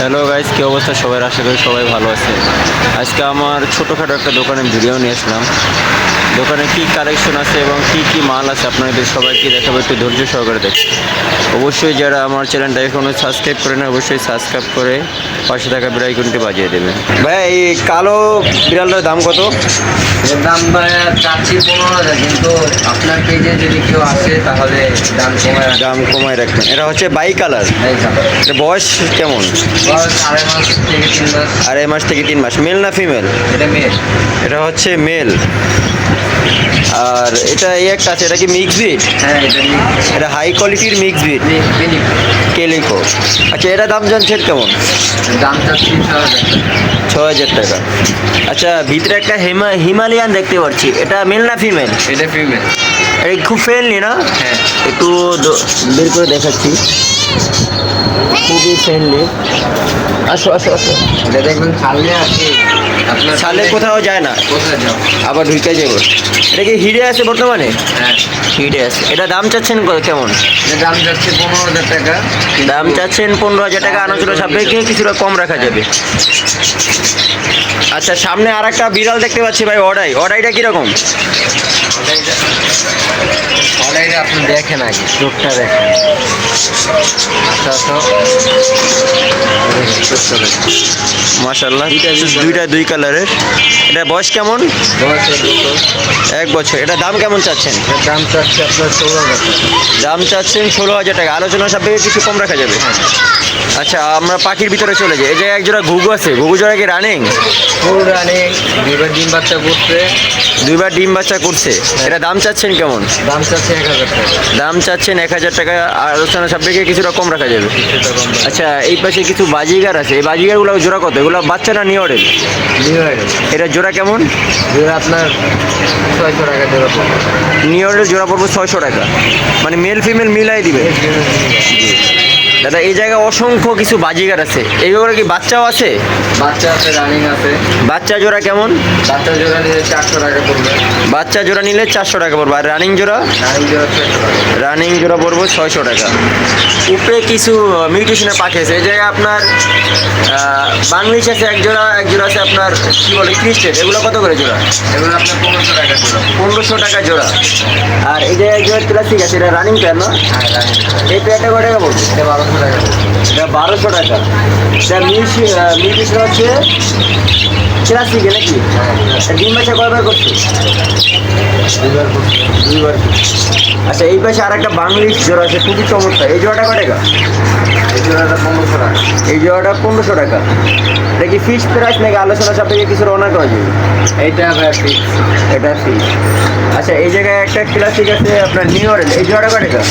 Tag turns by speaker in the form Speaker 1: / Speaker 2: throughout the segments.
Speaker 1: Hello guys, কী অবস্থা সবাই? আশা করি সবাই ভালো আছে। আজকে আমার ছোটোখাটো একটা দোকানের ভিডিও নিয়ে আসলাম। দোকানে কি কালেকশন আছে এবং কি কি মাল আছে আপনাদের সবাইকে দেখাবো, একটু ধৈর্য সহকারে দেখুন। অবশ্যই যারা আমার চ্যানেলটা এখনও সাবস্ক্রাইব করে না, অবশ্যই সাবস্ক্রাইব করে পাশে থাকা বেল আইকনটি বাজিয়ে দেবেন। ভাই, এই কালো বিড়ালটার দাম কত?
Speaker 2: এর দাম চাচ্ছি 15,000, কিন্তু আপনার পেজে যদি কেউ আসে তাহলে
Speaker 1: দাম কমায় রাখবেন। এটা হচ্ছে বাই কালার। এটা বয়স কেমন?
Speaker 2: বয়স 2.5 মাস থেকে 3 মাস।
Speaker 1: 2.5 মাস থেকে 3 মাস। মেল না ফিমেল?
Speaker 2: এটা মেয়ে।
Speaker 1: এটা হচ্ছে মেল। আর এটা এই একটা আছে, এটা কি মিক্স ব্রিড?
Speaker 2: হ্যাঁ, এটা মেয়ে।
Speaker 1: এটা হাই কোয়ালিটির মিক্স ব্রিড কেলিকো। আচ্ছা, এটা দাম জানছেন কেমন?
Speaker 2: দাম চাচ্ছি
Speaker 1: 6,000 টাকা। আচ্ছা, ভিতরে একটা হিমালয়ান দেখতে পাচ্ছি, এটা মেল না ফিমেল?
Speaker 2: এটা ফিমেল।
Speaker 1: এটা খুব ফ্রেন্ডলি না?
Speaker 2: হ্যাঁ।
Speaker 1: একটু বের করে দেখাচ্ছি, খুবই ফ্রেন্ডলি। আসো আসো আসো।
Speaker 2: এটা দেখবেন ছাড়লে আছে আপনার
Speaker 1: ছালে কোথাও যায় না,
Speaker 2: কোথায় যাও।
Speaker 1: আবার ঢুকে যাবো। এটা কি হিডে আছে বর্তমানে?
Speaker 2: হ্যাঁ,
Speaker 1: হিডে আছে। এটা দাম চাচ্ছেন কেমন?
Speaker 2: এটা দাম যাচ্ছে 15,000 টাকা।
Speaker 1: দাম চাচ্ছেন 15,000 টাকা। আলোচনা সাপেক্ষে কিছুটা কম রাখা যাবে। আচ্ছা, সামনে আর একটা বিড়াল দেখতে পাচ্ছি ভাই, অডাইটা কিরকম?
Speaker 2: অনলাইনে আপনি দেখেন, আগে চোখটা দেখেন। আচ্ছা আচ্ছা, চোখটা দেখেন।
Speaker 1: মাশাআল্লাহ, দুইটা দুই কালারের। এটা বয়স কেমন?
Speaker 2: বয়স
Speaker 1: 1 বছর। এটা দাম কেমন চাচ্ছেন?
Speaker 2: এর দাম চাচ্ছে আপনার 16,000 টাকা।
Speaker 1: দাম চাচ্ছেন 16,000 টাকা। আলোচনা সাপেক্ষে কিছু কম রাখা যাবে। আচ্ছা, আমরা পাখির ভিতরে চলে যাই। এই জায়গায় এক জোড়া ঘুঘু আছে। ঘুঘু জোড়া কি রানিং?
Speaker 2: ফুল রানিং, 2বার ডিম বাচ্চা করছে।
Speaker 1: 2বার ডিম বাচ্চা করছে। এটা দাম চাচ্ছেন কেমন?
Speaker 2: দাম চাচ্ছে 1,000 টাকা।
Speaker 1: দাম চাচ্ছেন 1,000 টাকা। আলোচনা সাপেক্ষে কিছুটা কম রাখা যাবে।
Speaker 2: কিছুটা কম দাম।
Speaker 1: আচ্ছা, এই পাশে কিছু বাজিগার আছে। এই বাজিগারগুলো জোড়া কত? এগুলো বাচ্চা না নিউ অর্ডেল?
Speaker 2: New ideal.
Speaker 1: এটা জোড়া কেমন?
Speaker 2: জোড়া আপনার 600 টাকা জোড়া পড়বে।
Speaker 1: নিউ অর্ডেল জোড়া পড়বো 600 টাকা। মানে মেল ফিমেল মিলাই দিবে। দাদা, এই জায়গায় অসংখ্য কিছু বাজিগার আছে। এইগুলো কি বাচ্চাও আছে?
Speaker 2: বাচ্চা আছে, রানিং আছে।
Speaker 1: বাচ্চা জোড়া কেমন?
Speaker 2: বাচ্চা জোড়া নিলে 400 টাকা পড়বে।
Speaker 1: বাচ্চা জোড়া নিলে 400 টাকা পড়বে। আর রানিং জোড়া?
Speaker 2: রানিং জোড়া 600 টাকা।
Speaker 1: রানিং জোড়া পড়বো 600 টাকা। উপরে কিছু মিউটেশনের পাখি আছে। এই জায়গায় আপনার বাংলিশ আছে এক জোড়া আছে আপনার কী বলে ক্রিস্টেড। এগুলো কত করে জোড়া?
Speaker 2: এগুলো আপনার 1500 টাকা জোড়া।
Speaker 1: 1500 টাকা জোড়া। আর এই জায়গায় এক জোড়া ক্লাসিক আছে, এটা রানিং প্যান না?
Speaker 2: হ্যাঁ, রানিং।
Speaker 1: এই প্যানটা কত টাকা পড়বে?
Speaker 2: এটা 1200 টাকা পড়বে।
Speaker 1: এটা 1200 টাকা। এটা মিউটেশন হচ্ছে ক্লাসিকে নাকি? ডিম বাচ্চা কয়বার করছে?
Speaker 2: 2বার করছে।
Speaker 1: 2বার। আচ্ছা, এই পাশে আর একটা বাংলিশ জোড়া আছে, খুবই চমৎকার। এই জোড়াটা কত টাকা?
Speaker 2: এই জোড়াটা 1500 টাকা।
Speaker 1: এই জোড়াটা 1500 টাকা। এটা কি ফিক্সড প্রাইস নাকি আলোচনা সাপেক্ষে কিছু রওনা করা যাবে?
Speaker 2: এইটা ফিক্স।
Speaker 1: এটা ফিক্স। আচ্ছা, এই জায়গায় একটা ক্লাসিক আছে আপনার নিউ অর্ডেল। এই জোড়াটা কত টাকা?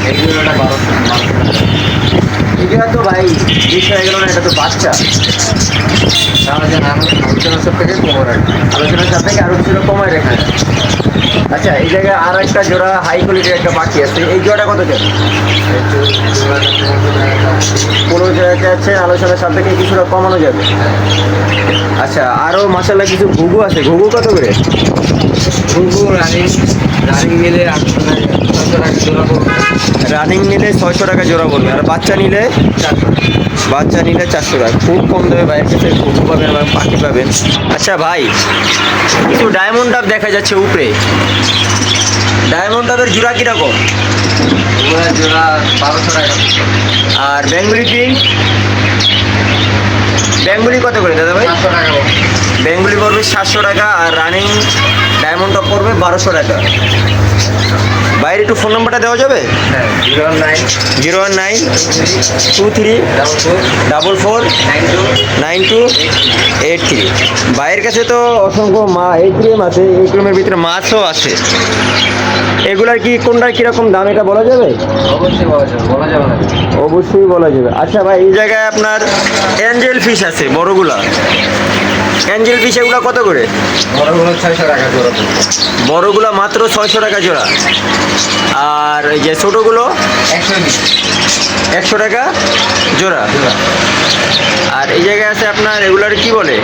Speaker 2: এই জোড়াটা 1200 টাকা।
Speaker 1: এই জোড়া তো ভাই 20 হয়ে গেল না, এটা তো বাচ্চা।
Speaker 2: তাহলে আলোচনা সব থেকে কম রাখবে।
Speaker 1: আলোচনা সাপেক্ষে আরও কিছুটা কমায় রাখা। আচ্ছা, এই জায়গায় আর একটা জোড়া হাই কোয়ালিটির একটা পাখি আছে। এই জোড়াটা কত টাকা? 15,000 টাকা আছে। আলোচনার সাপেক্ষে কিছুটা কমানো যাবে। আচ্ছা, আরও মাসাল্লাহ কিছু ঘুঘু আছে। ঘুঘু কত করে?
Speaker 2: ঘুঘু রানিং নিলে 600 টাকা জোড়া পড়বে।
Speaker 1: রানিং নিলে 600 টাকা জোড়া পড়বে। আর বাচ্চা নিলে
Speaker 2: 400 টাকা।
Speaker 1: 400 টাকা। খুব কম দামে ভাইয়ের কাছে ঘুঘু পাবেন এবং পাখি পাবেন। আচ্ছা ভাই, কিছু ডায়মন্ড ডাব দেখা যাচ্ছে উপরে। ডায়মন্ড ডাবের জোড়া কীরকম?
Speaker 2: ওগুলা জোড়া 1200 টাকা।
Speaker 1: আর বেঙ্গুলি কত করে দাদা ভাই?
Speaker 2: 400 টাকা পড়বে।
Speaker 1: বেঙ্গুলি পড়বে 700 টাকা। আর রানিং ডায়মন্ড টপ পড়বে 1200 টাকা। বাইরে একটু ফোন নাম্বারটা দেওয়া যাবে?
Speaker 2: হ্যাঁ, 019
Speaker 1: 019 23 44 92 83। ভাইয়ের কাছে তো অসংখ্য এটিএম আছে। এটিএমের ভিতরে মাছও আছে। এগুলার কি কোনটার কীরকম দাম এটা বলা যাবে?
Speaker 2: অবশ্যই বলা যাবে না।
Speaker 1: অবশ্যই বলা যাবে। আচ্ছা ভাই, এই জায়গায় আপনার অ্যাঞ্জেল ফিশ আছে বড়গুলা। অ্যাঞ্জেল ফিশ এগুলো কত করে?
Speaker 2: বড়গুলো 600 টাকা জোড়া পড়বে।
Speaker 1: বড়গুলো মাত্র 600 টাকা জোড়া। আর এই যে ছোটোগুলো 100 টাকা জোড়া। আর এই জায়গায় আছে আপনার এগুলার কি বলে,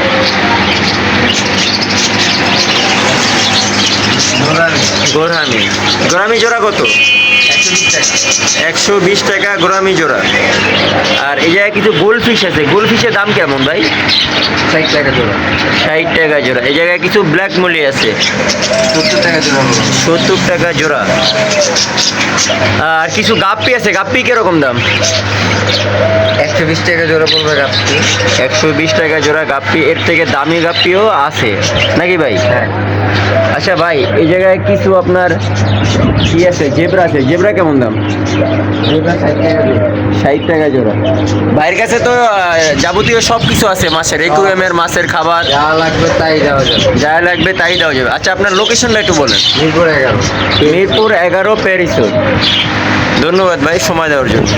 Speaker 1: গোরহামি। গোরহামি জোড়া কত? 120 টাকা গোরামি জোড়া। আর এই জায়গায় কিছু গোলফিশ আছে, গোলফিশের দাম কেমন ভাই?
Speaker 2: 60 টাকা জোড়া।
Speaker 1: 60 টাকা জোড়া। এই জায়গায় কিছু ব্ল্যাক মলি আছে,
Speaker 2: 70 টাকা জোড়া বলো।
Speaker 1: 70 টাকা জোড়া। আর কিছু গাপ্পি আছে, গাপ্পি কিরকম দাম?
Speaker 2: 120 টাকা জোড়া পড়বে গাছটি।
Speaker 1: 120 টাকা জোড়া গাপ্পি। এর থেকে দামি গাপ্পিও আছে নাকি ভাই?
Speaker 2: হ্যাঁ,
Speaker 1: আচ্ছা ভাই, এই জায়গায় কিছু আপনার কি আছে, জেব্রা আছে, জেব্রা কেমন দাম?
Speaker 2: জোড়া 60 টাকা জোড়া।
Speaker 1: 60 টাকা জোড়া। ভাইয়ের কাছে তো যাবতীয় সব কিছু আছে, মাছের একুরিয়ামের মাছের খাবার,
Speaker 2: যা লাগবে তাই দেওয়া যাবে।
Speaker 1: যা লাগবে তাই দেওয়া যাবে। আচ্ছা, আপনার লোকেশনটা একটু বলেন।
Speaker 2: মিরপুর 11।
Speaker 1: Mirpur 11 Paris road. ধন্যবাদ ভাই সময় দেওয়ার জন্য।